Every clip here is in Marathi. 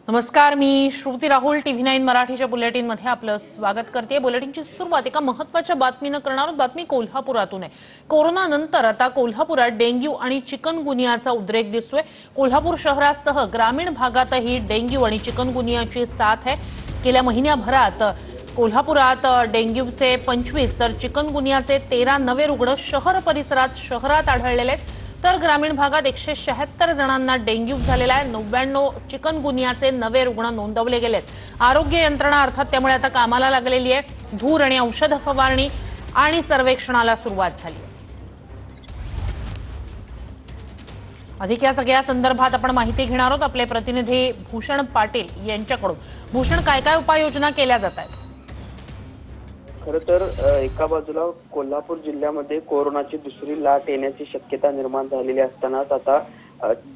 नमस्कार, मी श्रुती राहुल TV9 मराठीच्या बुलेटिनमध्ये आपलं स्वागत करते। बुलेटिनची सुरुवात एका महत्त्वाच्या बातमीनं करणार आहोत। बातमी कोल्हापुरातून आहे। कोरोना नंतर आता कोल्हापुरात डेंग्यू आणि चिकनगुनियाचा उद्रेक दिसतोय। कोल्हापूर शहरासह ग्रामीण भागातही डेंग्यू आणि चिकनगुनियाची साथ आहे। गेल्या महिन्याभरात कोल्हापुरात डेंग्यूचे 25 तर चिकनगुनियाचे 13 नवे रुग्ण शहरात आढळलेले आहेत। तर ग्रामीण भागात 176 जणांना डेंग्यू झालेला आहे। 99 चिकनगुनियाचे नवे रुग्ण नोंदवले गेलेत। आरोग्य यंत्रणा अर्थात त्यामुळे आता कामाला लागलेली आहे। धूर आणि औषध फवारणी आणि सर्वेक्षणाला सुरुवात झाली आहे। अधिक या सगळ्या संदर्भात आपण माहिती घेणार आहोत आपले प्रतिनिधी भूषण पाटील यांच्याकडून। भूषण, काय उपाययोजना केल्या जात आहेत? खरं तर एका बाजूला कोल्हापूर जिल्ह्यामध्ये कोरोनाची दुसरी लाट येण्याची शक्यता निर्माण झालेली असतानाच आता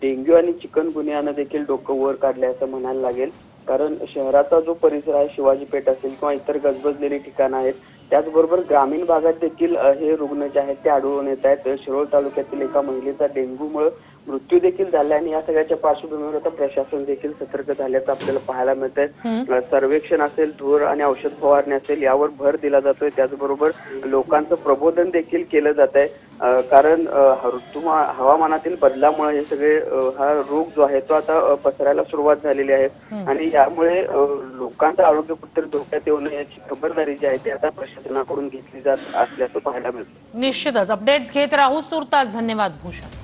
डेंग्यू आणि चिकनगुनियानं देखील डोकं वर काढले असं म्हणायला लागेल। कारण शहराचा जो परिसर आहे, शिवाजी पेठ असेल किंवा इतर गजबजलेली ठिकाणं आहेत, त्याचबरोबर ग्रामीण भागात देखील हे रुग्ण जे आहेत ते आढळून येत आहेत। शिरोळ तालुक्यातील एका महिलेचा डेंग्यूमुळे मृत्यू देखील झाला आणि या सगळ्याच्या पार्श्वभूमीवर आता प्रशासन देखील सतर्क झाल्याचं आपल्याला पाहायला मिळतंय। सर्वेक्षण असेल, धूर आणि औषध फवारणी असेल यावर भर दिला जातोय। त्याचबरोबर लोकांचं प्रबोधन देखील केलं जात आहे। कारण हवामानातील बदलामुळे हे सगळे हा रोग जो आहे तो आता पसरायला सुरुवात झालेली आहे आणि यामुळे लोकांचं आरोग्य कुठेतरी धोक्यात येऊ नये याची खबरदारी जी आहे ती आता प्रशासनाकडून घेतली जात असल्याचं पाहायला मिळतं। निश्चितच अपडेट्स घेत राहू। सुर्तास धन्यवाद भूषण।